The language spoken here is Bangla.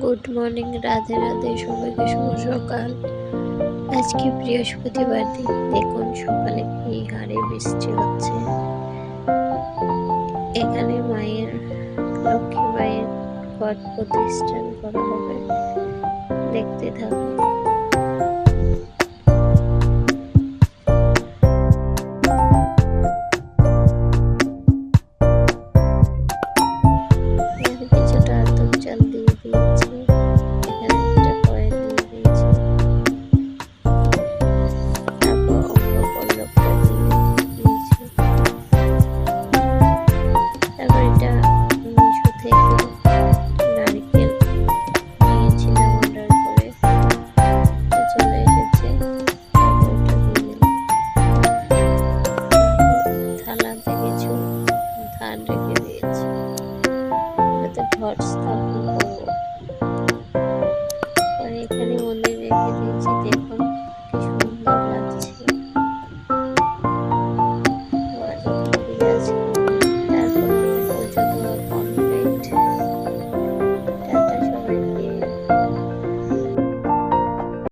গুড মর্নিং, রাধে রাধে, সবাইকে শুভ সকাল। আজকে বৃহস্পতিবার দিন, দেখুন সকালে কি হারে বৃষ্টি হচ্ছে। এখানে মায়ের, লক্ষ্মী মায়ের ঘট প্রতিষ্ঠান করা হবে, দেখতে থাকুন। কিছুটা আতপ চাল দিয়ে দিয়েছি, এখানে একটা কয়েন দিয়ে দিয়েছি, তারপর অঙ্গপল্লবটা দিয়ে দিয়েছি। তারপর এটা মিশো থেকে নারকেল নিয়েছিলাম অর্ডার করে, চলে এসেছে। তারপর এটা দিয়ে দিলাম। থালাতে কিছু ধান রেখে দিয়েছি, এটাতে ঘট স্থাপন করবো। এখানে মন্দির রেখে দিয়েছি, দেখুন